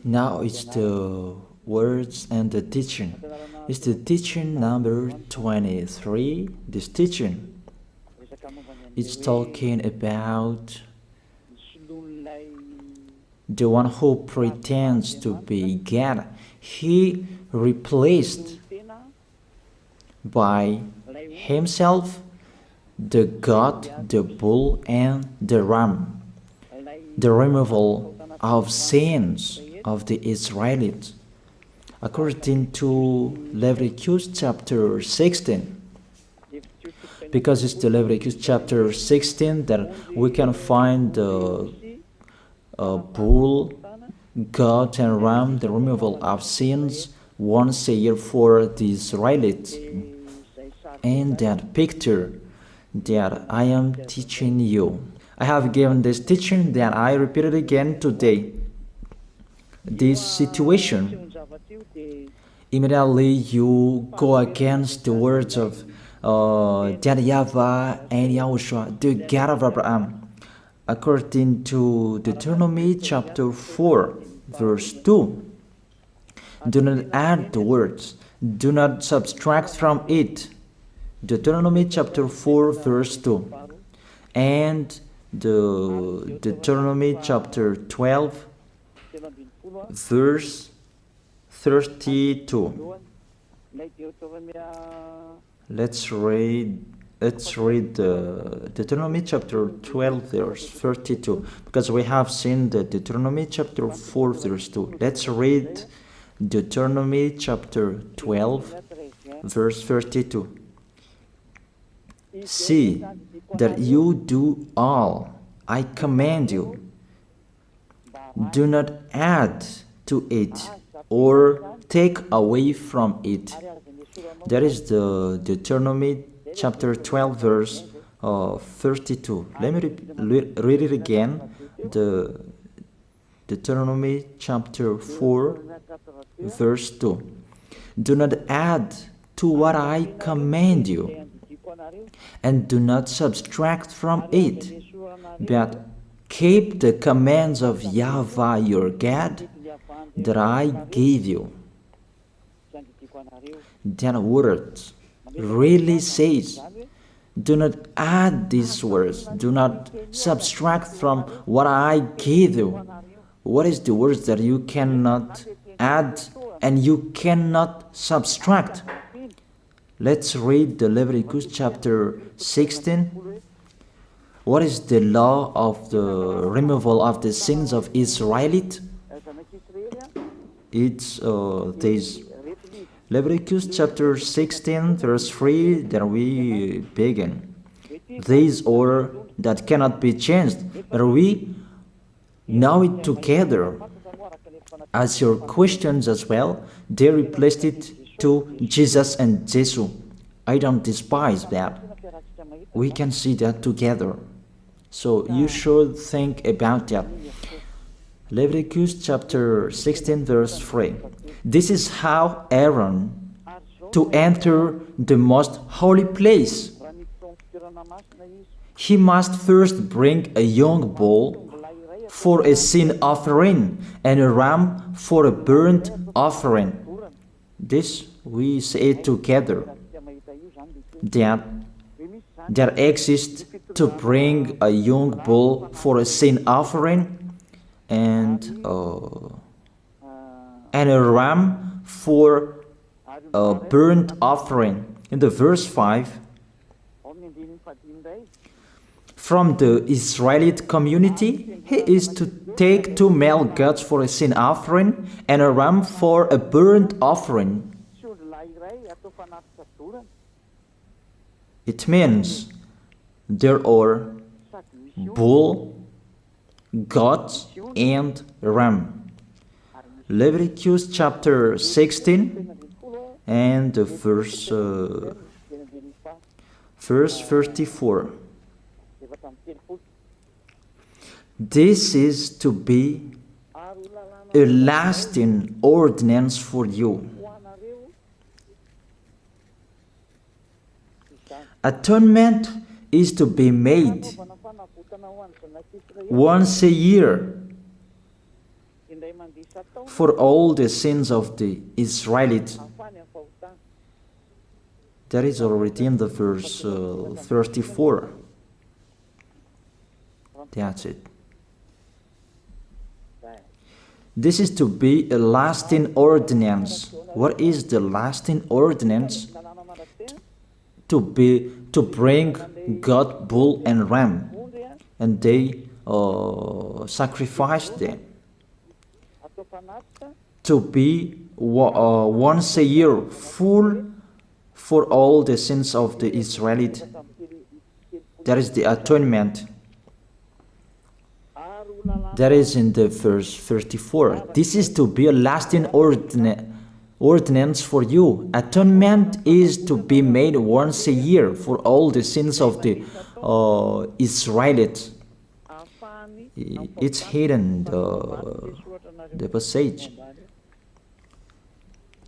Now it's the words and the teaching. It's the teaching number 23. This teaching, it's talking about the one who pretends to be God. He replaced by himself the goat, the bull, and the ram. The removal of sins of the Israelites. According to Leviticus chapter 16. Because it's the Leviticus chapter 16 that we can find the bull, goat, and ram, the removal of sins once a year for the Israelites. And that picture that I am teaching you. I have given this teaching that I repeated again today. This situation, immediately you go against the words of that YAHVAH and YAHOSHUAH, the God of Abraham. According to Deuteronomy chapter 4, verse 2. Do not add the words, do not subtract from it. Deuteronomy chapter 4, verse 2. And the Deuteronomy chapter 12, verse 32. Let's read Deuteronomy chapter 12, verse 32, because we have seen the Deuteronomy chapter 4, verse 2. Let's read Deuteronomy chapter 12, verse 32. See that you do all I command you. Do not add to it or take away from it. That is the Deuteronomy chapter 12, verse 32. Let me read it again. The Deuteronomy chapter 4, verse 2. Do not add to what I command you, and do not subtract from it, but keep the commands of YAHVAH your God that I gave you. That word really says, do not add these words, do not subtract from what I gave you. What is the words that you cannot add and you cannot subtract? Let's read the Leviticus chapter 16. What is the law of the removal of the sins of Israelite? It's this. Leviticus chapter 16, verse 3, that we begin. This order that cannot be changed, but we know it together. As your questions as well, they replaced it to Jesus and Jesus. I don't despise that. We can see that together. So you should think about that. Leviticus chapter 16, verse 3. This is how Aaron to enter the most holy place. He must first bring a young bull for a sin offering and a ram for a burnt offering. This we say together, that there exists to bring a young bull for a sin offering and a ram for a burnt offering. In the verse 5, from the Israelite community, he is to take 2 male goats for a sin offering and a ram for a burnt offering. It means there are bull, goat, and ram. Leviticus chapter 16 and verse 34. This is to be a lasting ordinance for you. Atonement is to be made once a year for all the sins of the Israelites. That is already in the verse 34. That's it. This is to be a lasting ordinance. What is the lasting ordinance? To bring God, bull and ram, and they sacrificed them. To be once a year full for all the sins of the Israelites. That is the atonement. That is in the verse 34. This is to be a lasting ordinance for you. Atonement is to be made once a year for all the sins of the Israelites. It's hidden, the passage.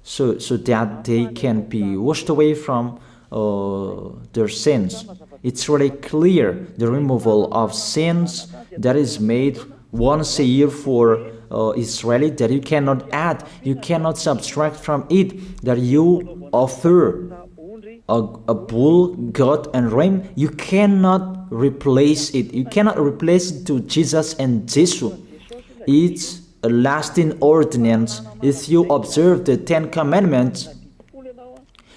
So that they can be washed away from their sins. It's really clear, the removal of sins that is made once a year for Israeli, that you cannot add, you cannot subtract from it, that you offer a bull, goat and ram, you cannot replace it. You cannot replace it to Jesus and Jesus. It's a lasting ordinance. If you observe the 10 Commandments,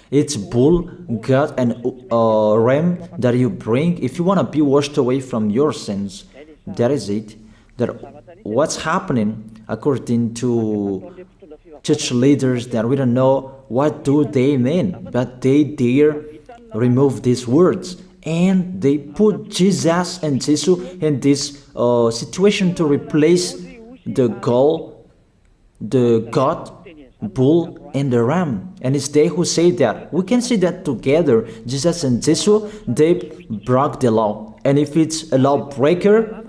it's bull, goat and ram that you bring if you want to be washed away from your sins. That is it. That what's happening according to church leaders, that we don't know what do they mean, but they dare remove these words and they put Jesus and Jesus in this situation to replace the God, bull and the ram. And it's they who say that. We can see that together, Jesus and Jesus, they broke the law. And if it's a lawbreaker,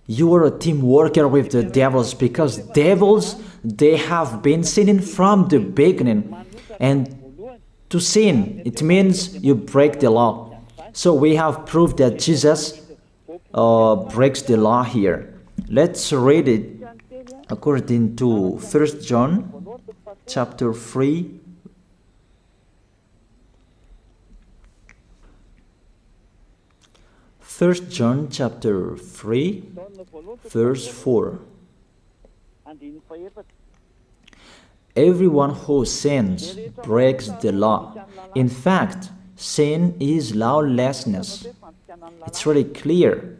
you are a team worker with the devils, because devils, they have been sinning from the beginning. And to sin, it means you break the law. So we have proved that Jesus breaks the law here. Let's read it according to 1 John chapter 3. First John chapter 3, verse 4. Everyone who sins breaks the law. In fact, sin is lawlessness. It's really clear.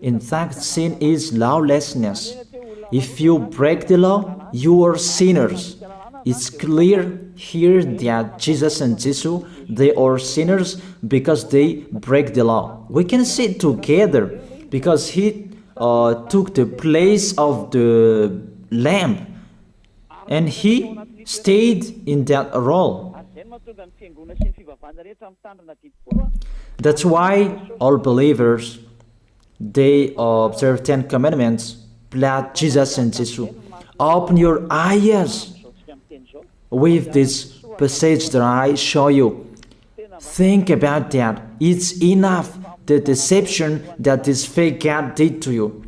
In fact, sin is lawlessness. If you break the law, you are sinners. It's clear here that Jesus and Jesus, they are sinners because they break the law. We can see it together because he took the place of the lamb and he stayed in that role. That's why all believers, they observe 10 commandments, blood, Jesus and Jesus. Open your eyes with this passage that I show you. Think about that. It's enough, the deception that this fake God did to you.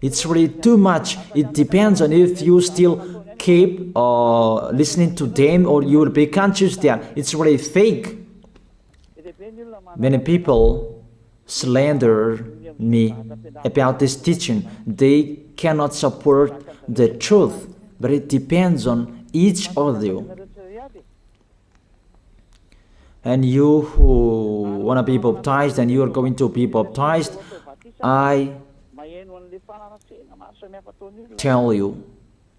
It's really too much. It depends on if you still keep listening to them, or you will be conscious that it's really fake. Many people slander me about this teaching. They cannot support the truth, but it depends on each of you. And you who want to be baptized and you are going to be baptized, I tell you,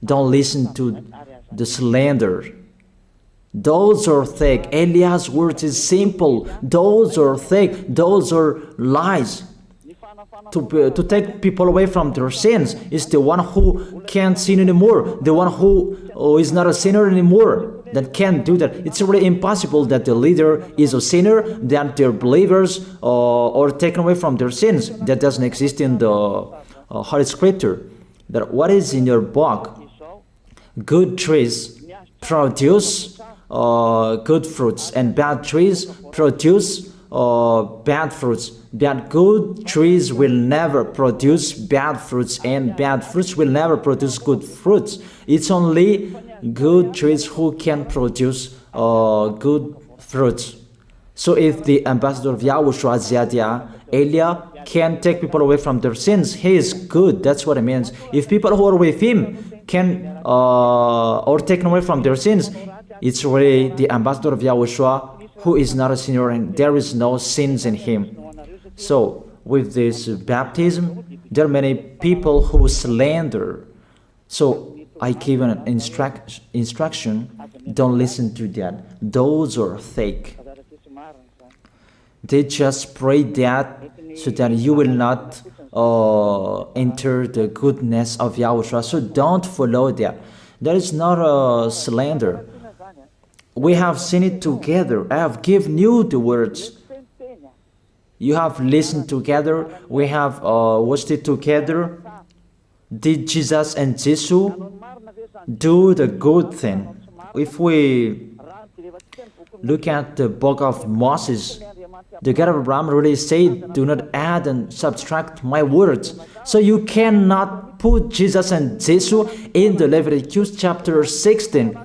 don't listen to the slander. Those are fake. Eliah's words is simple. Those are fake. Those are lies. To take people away from their sins is the one who can't sin anymore. The one who is not a sinner anymore, that can't do that. It's really impossible that the leader is a sinner, that their believers are taken away from their sins. That doesn't exist in the Holy Scripture. That what is in your book? Good trees produce good fruits, and bad trees produce bad fruits. But good trees will never produce bad fruits, and bad fruits will never produce good fruits. It's only good trees who can produce good fruits. So if the ambassador of Yahushua, Ziyadiyah, Elia, can take people away from their sins, he is good. That's what it means. If people who are with him can or taken away from their sins, it's really the ambassador of Yahushua who is not a sinner, and there is no sins in him. So with this baptism, there are many people who slander. So I give an instruction, don't listen to that. Those are fake. They just pray that so that you will not enter the goodness of Yahushua. So don't follow that. That is not a slander. We have seen it together. I have given you the words. You have listened together. We have watched it together. Did Jesus and Jesus do the good thing? If we look at the book of Moses, the God of Abraham really said, do not add and subtract my words. So you cannot put Jesus and Jesus in the Leviticus chapter 16.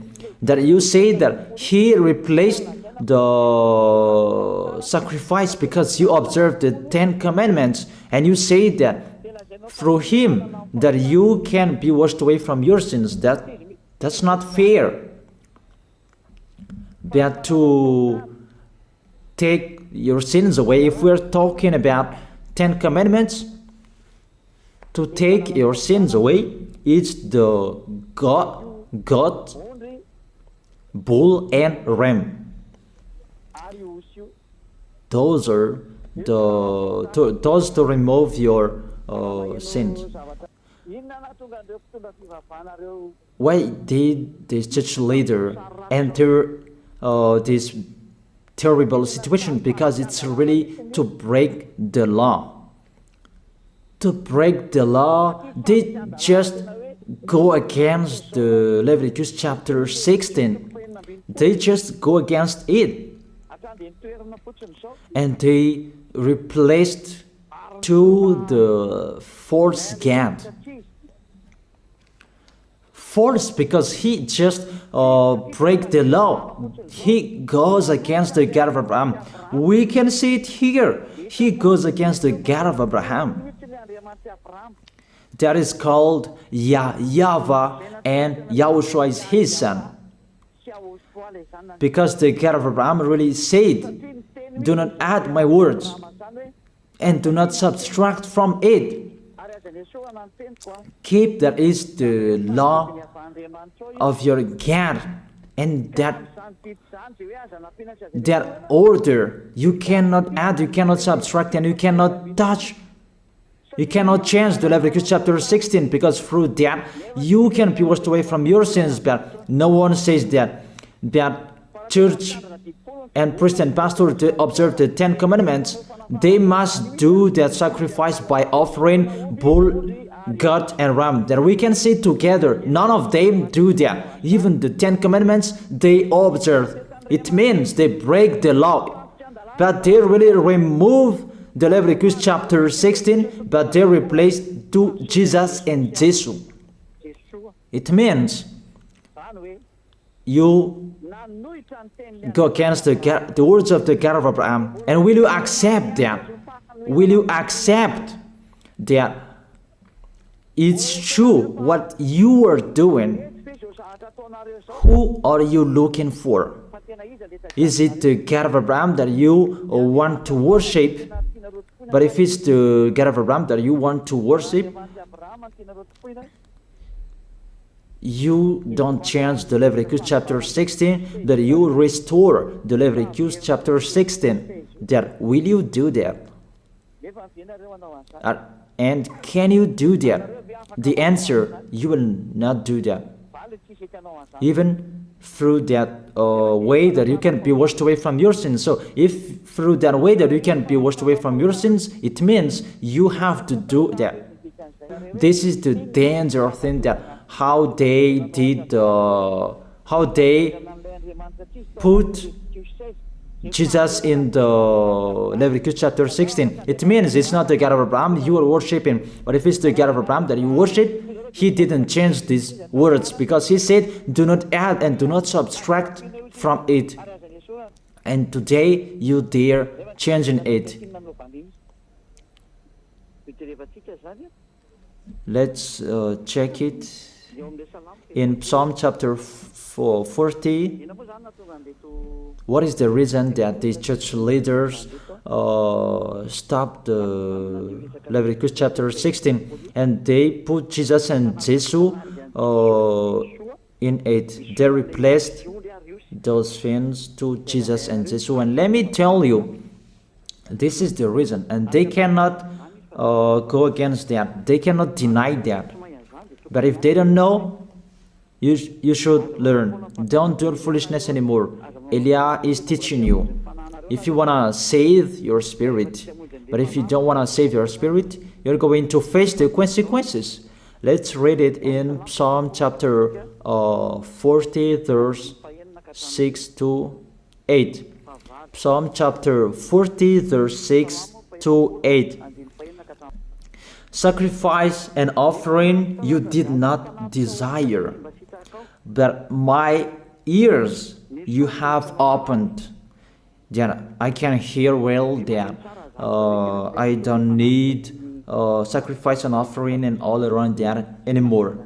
That you say that he replaced the sacrifice because you observed the 10 commandments, and you say that through him that you can be washed away from your sins. That's not fair. But to take your sins away, if we're talking about 10 commandments, to take your sins away, it's the goat, bull, and ram. Those are those to remove your sins. Why did this church leader enter this terrible situation? Because it's really to break the law. To break the law, they just go against the Leviticus chapter 16. They just go against it. And they replaced to the false God. False because he just break the law. He goes against the God of Abraham. We can see it here. He goes against the God of Abraham. That is called YAHVAH, and Yahushua is his son. Because the God of Abraham really said, do not add my words and do not subtract from it. Keep, that is the law of your God, and that order. You cannot add, you cannot subtract, and you cannot touch. You cannot change the Leviticus chapter 16, because through that you can be washed away from your sins. But no one says that church and priest and pastor to observe the 10 commandments, they must do that sacrifice by offering bull, goat, and ram. That we can see together. None of them do that. Even the 10 commandments they observe. It means they break the law, but they really remove the Leviticus chapter 16, but they replace to Jesus and Jesus. It means you go against the words of the God of Abraham. And will you accept that? Will you accept that it's true what you are doing? Who are you looking for? Is it the God of Abraham that you want to worship? But if it's the God of Abraham that you want to worship, you don't change the Leviticus chapter 16, that you restore the Leviticus chapter 16. That will you do that? And can you do that? The answer, you will not do that. Even through that way that you can be washed away from your sins. So if through that way that you can be washed away from your sins, it means you have to do that. This is the danger thing, that how they did, how they put Jesus in the Leviticus chapter 16. It means it's not the God of Abraham you are worshiping. But if it's the God of Abraham that you worship, he didn't change these words, because he said, do not add and do not subtract from it. And today you dare changing it. Let's check it in Psalm chapter 40. What is the reason that these church leaders stopped the Leviticus chapter 16 and they put Jesus and Jesus in it? They replaced those things to Jesus and Jesus. And let me tell you, this is the reason, and they cannot go against that. They cannot deny that. But if they don't know, you should learn. Don't do foolishness anymore. Elia is teaching you. If you want to save your spirit, but if you don't want to save your spirit, you're going to face the consequences. Let's read it in Psalm chapter 40, verse 6 to 8. Psalm chapter 40, verse 6 to 8. Sacrifice and offering you did not desire, but my ears you have opened. Then I can hear well that I don't need sacrifice and offering and all around that anymore.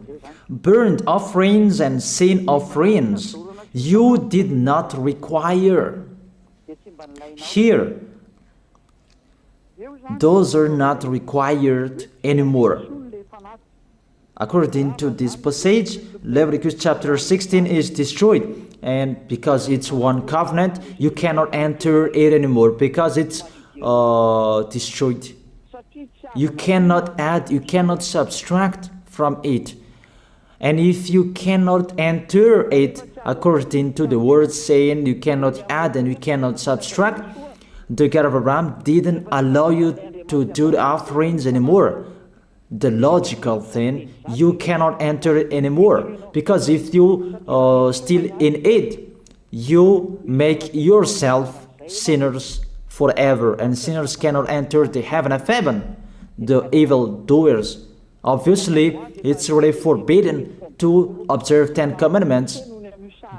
Burnt offerings and sin offerings you did not require. Here, those are not required anymore. According to this passage, Leviticus chapter 16 is destroyed. And because it's one covenant, you cannot enter it anymore because it's destroyed. You cannot add, you cannot subtract from it. And if you cannot enter it according to the word saying you cannot add and you cannot subtract, the God of Abraham didn't allow you to do the offerings anymore. The logical thing, you cannot enter it anymore, because if you still in it, you make yourself sinners forever, and sinners cannot enter the heaven of heaven, the evil doers. Obviously, it's really forbidden to observe 10 commandments,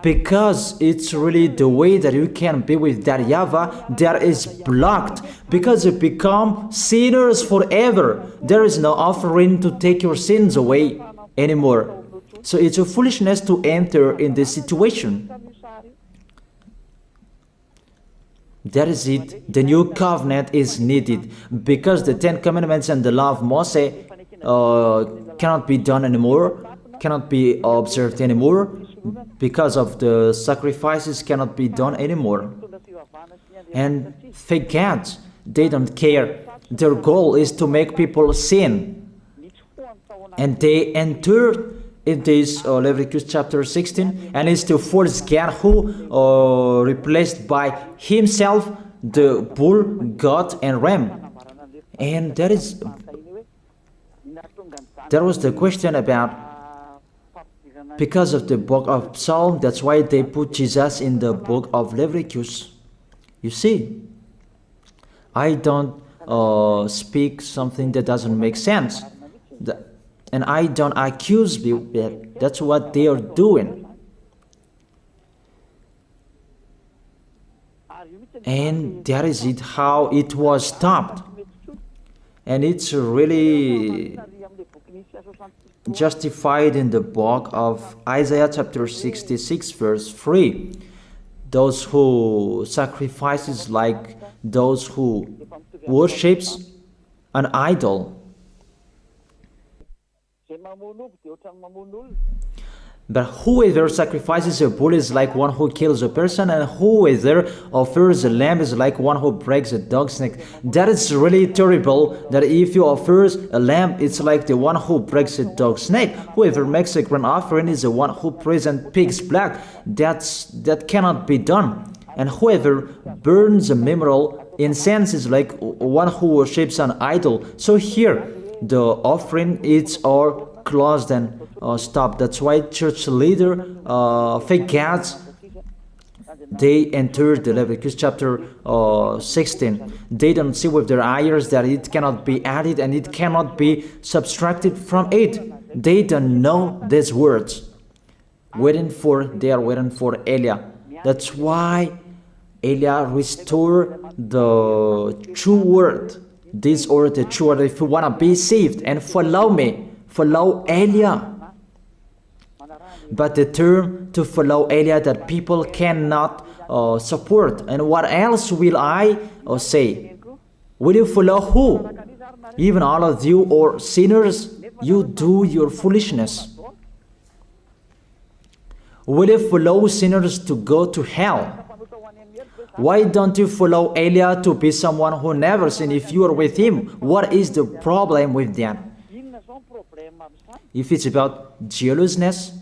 because it's really the way that you can be with that YAHVAH that is blocked, because you become sinners forever. There is no offering to take your sins away anymore. So it's a foolishness to enter in this situation. That is it. The new covenant is needed, because the 10 commandments and the law of Moses cannot be done anymore, cannot be observed anymore, because of the sacrifices cannot be done anymore. And fake gods, they don't care. Their goal is to make people sin. And they enter in this Leviticus chapter 16, and it's the false God who replaced by himself the bull, goat, and ram. And there was the question about, because of the book of Psalm, that's why they put Jesus in the book of Leviticus. You see, I don't speak something that doesn't make sense. And I don't accuse people. That's what they are doing. And that is it, how it was stopped. And it's really justified in the book of Isaiah chapter 66 verse 3. Those who sacrifices like those who worships an idol. But whoever sacrifices a bull is like one who kills a person, and whoever offers a lamb is like one who breaks a dog's neck. That is really terrible, that if you offer a lamb, it's like the one who breaks a dog's neck. Whoever makes a grain offering is the one who presents pig's blood. That cannot be done. And whoever burns a memorial incense is like one who worships an idol. So here, the offering is all closed and stopped. That's why church leader, fake gods, they entered the Leviticus chapter 16. They don't see with their eyes that it cannot be added and it cannot be subtracted from it. They don't know these words. They are waiting for Elia. That's why Elia restored the true word. This or the true word. If you want to be saved and follow me, follow Elia. But the term to follow Elia that people cannot support. And what else will I say? Will you follow who? Even all of you or sinners, you do your foolishness. Will you follow sinners to go to hell? Why don't you follow Elia to be someone who never sinned if you are with him? What is the problem with that? If it's about jealousness,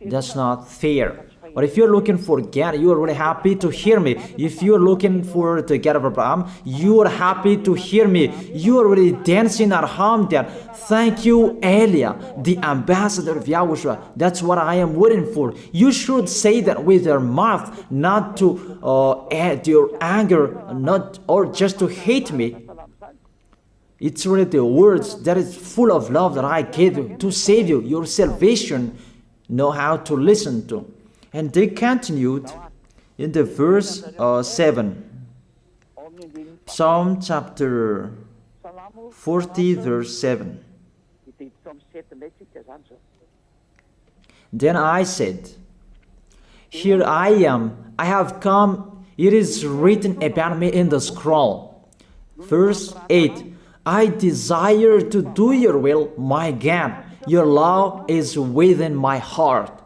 that's not fair. But if you're looking for God, you are really happy to hear me. If you're looking for the God of Abraham, you are happy to hear me. You are really dancing at home there. Thank you, Elia, the ambassador of Yahushua. That's what I am waiting for. You should say that with your mouth, not to add your anger, not or just to hate me. It's really the words that is full of love that I gave you to save you. Your salvation, know how to listen to. And they continued in the verse 7. Psalm chapter 40 verse 7. Then I said, here I am, I have come, it is written about me in the scroll. Verse 8. I desire to do your will, my God. Your law is within my heart.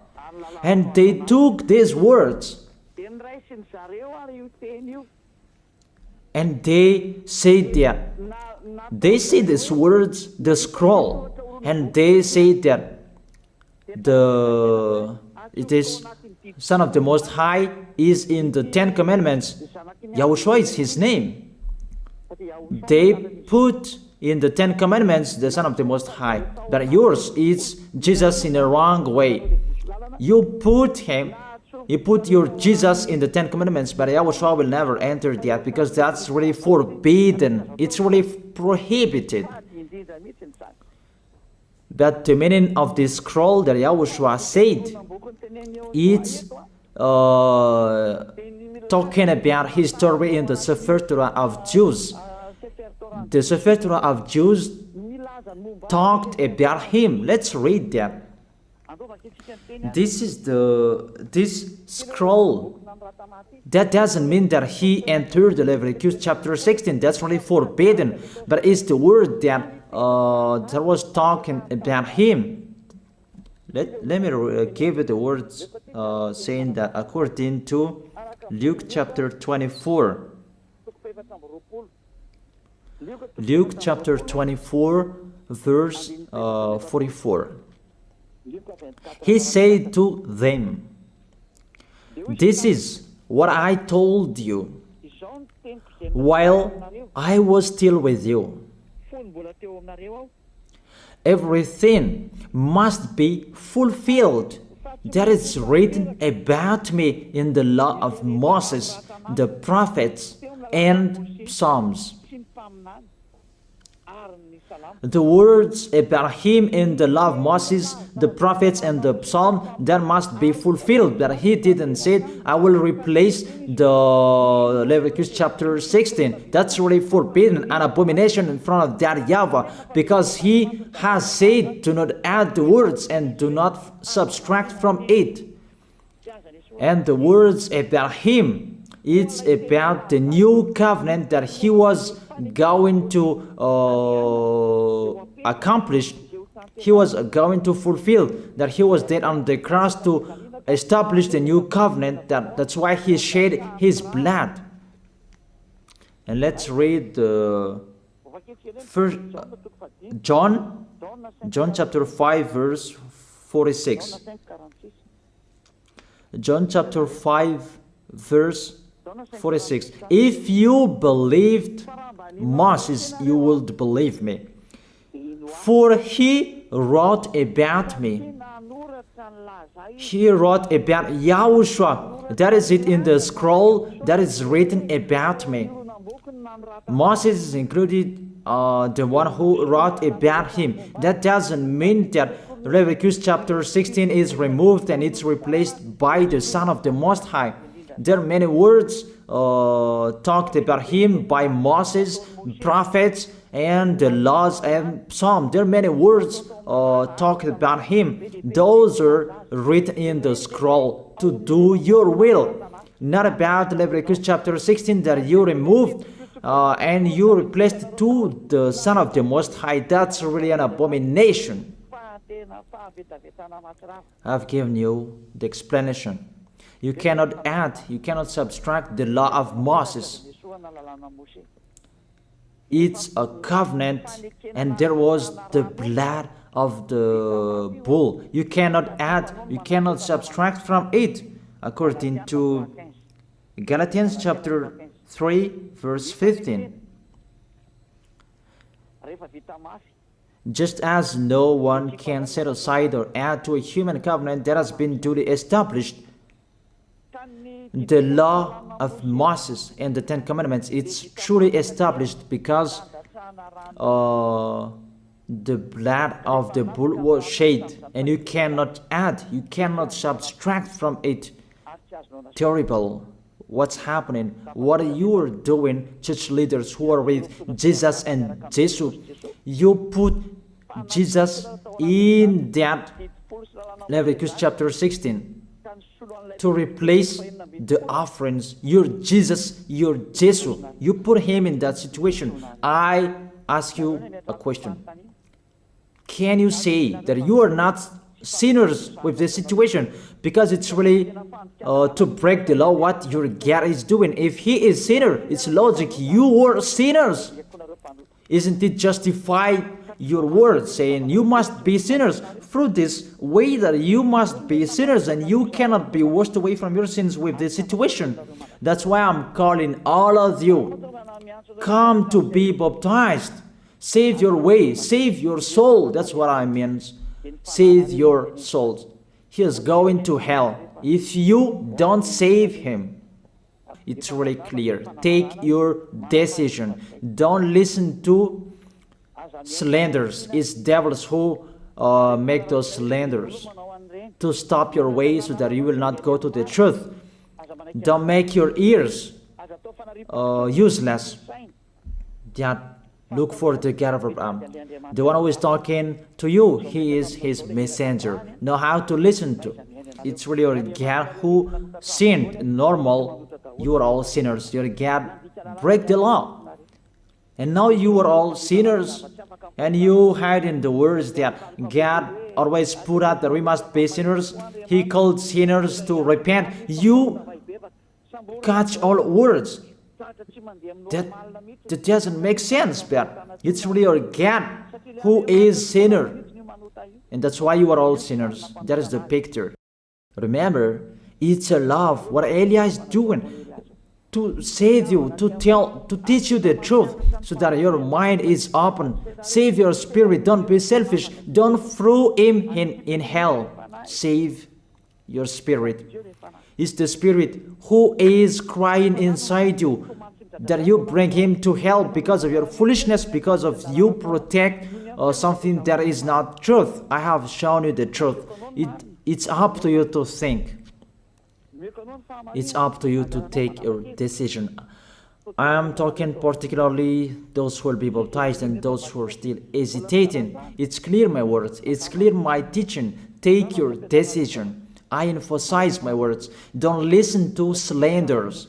And they took these words and they said that they say these words, the scroll, and they say that it is Son of the Most High is in the 10 Commandments. Yahushua is his name. They put in the 10 Commandments the Son of the Most High, but yours is Jesus in a wrong way. You put your Jesus in the 10 Commandments, but Yahushua will never enter that because that's really forbidden. It's really prohibited. But the meaning of this scroll that Yahushua said, it's talking about his story in the Sefer Torah of Jews. The Sefer Torah of Jews talked about him. Let's read that. This scroll. That doesn't mean that he entered the Leviticus chapter 16. That's really forbidden. But it's the word that was talking about him. Let me give you the words saying that according to Luke chapter 24. Luke chapter 24 verse 44. He said to them, this is what I told you while I was still with you. Everything must be fulfilled that is written about me in the law of Moses, the prophets, and Psalms. The words about him in the law of Moses, the prophets, and the psalm, that must be fulfilled. But he didn't say, I will replace the Leviticus chapter 16. That's really forbidden, an abomination in front of that YAHVAH, because he has said, do not add the words and do not subtract from it. And the words about him, it's about the new covenant that he was going to accomplish. He was going to fulfill, that he was dead on the cross to establish the new covenant. That's why he shed his blood. And let's read the first John chapter 5 verse 46. John chapter 5 verse 46. If you believed Moses, you would believe me, for he wrote about me. He wrote about Yahushua. That is it in the scroll that is written about me. Moses is included, the one who wrote about him. That doesn't mean that Leviticus chapter 16 is removed and it's replaced by the Son of the Most High. There are many words talked about him by Moses, prophets, and the laws and Psalm. There are many words talked about him. Those are written in the scroll to do your will. Not about Leviticus chapter 16 that you removed and you replaced to the Son of the Most High. That's really an abomination. I've given you the explanation. You cannot add, you cannot subtract the law of Moses. It's a covenant, and there was the blood of the bull. You cannot add, you cannot subtract from it, according to Galatians chapter 3, verse 15. Just as no one can set aside or add to a human covenant that has been duly established, the law of Moses and the Ten Commandments, it's truly established because the blood of the bull was shed, and you cannot add, you cannot subtract from it. Terrible. What's happening? What you are doing, church leaders who are with Jesus and Jesus? You put Jesus in that Leviticus chapter 16 to replace the offerings. You're Jesus, you're Jesus. You put him in that situation. I ask you a question. Can you say that you are not sinners with this situation? Because it's really to break the law what your God is doing. If he is sinner, it's logic. You are sinners. Isn't it justify your word saying you must be sinners through this way that you must be sinners and you cannot be washed away from your sins with this situation? That's why I'm calling all of you, come to be baptized. Save your way, save your soul. That's what I mean. Save your souls. He is going to hell if you don't save him. It's really clear. Take your decision. Don't listen to slanders. It's devils who make those slanders to stop your way so that you will not go to the truth. Don't make your ears useless. Look for the God of Abraham. The one who is talking to you, he is his messenger. Know how to listen to. It's really your God who sinned. Normal, you are all sinners. Your God break the law. And now you are all sinners. And you hide in the words that God always put out that we must be sinners. He called sinners to repent. You catch all words. That doesn't make sense, but it's really your God who is sinner. And that's why you are all sinners. That is the picture. Remember, it's a love. What Elia is doing to save you, to teach you the truth so that your mind is open. Save your spirit. Don't be selfish. Don't throw him in hell. Save your spirit. It's the spirit who is crying inside you that you bring him to hell because of your foolishness, because of you protect something that is not truth. I have shown you the truth. It's up to you to think. It's up to you to take your decision. I am talking particularly those who will be baptized and those who are still hesitating. It's clear my words. It's clear my teaching. Take your decision. I emphasize my words. Don't listen to slanders.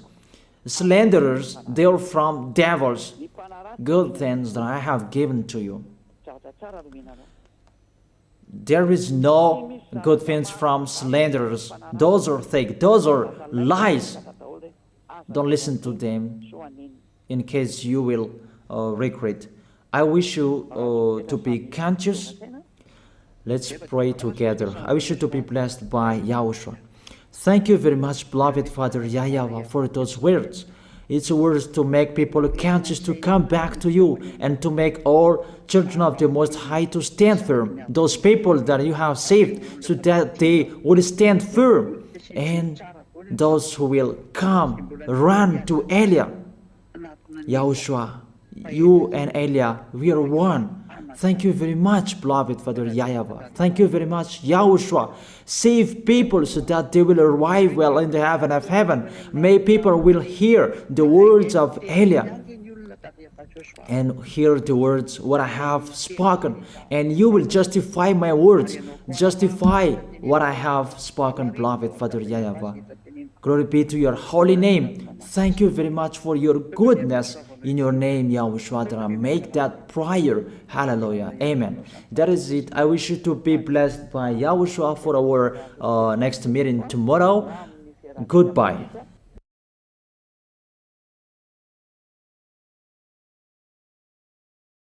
Slanderers, they are from devils. Good things that I have given to you. There is no good things from slanderers. Those are fake. Those are lies. Don't listen to them in case you will regret. I wish you to be conscious. Let's pray together. I wish you to be blessed by YAHOSHUAH. Thank you very much, beloved Father YAHVAH, for those words. It's words to make people conscious to come back to you, and to make all children of the Most High to stand firm. Those people that you have saved, so that they will stand firm. And those who will come, run to Elia. Yahushua, you and Elia, we are one. Thank you very much, beloved Father YAHVAH. Thank you very much, Yahushua. Save people so that they will arrive well in the heaven of heaven. May people will hear the words of Elia and hear the words what I have spoken, and you will justify my words, justify what I have spoken, beloved Father YAHVAH. Glory be to your holy name. Thank you very much for your goodness. In your name, Yahushua, that I make that prayer. Hallelujah. Amen. That is it. I wish you to be blessed by Yahushua for our next meeting tomorrow. Goodbye.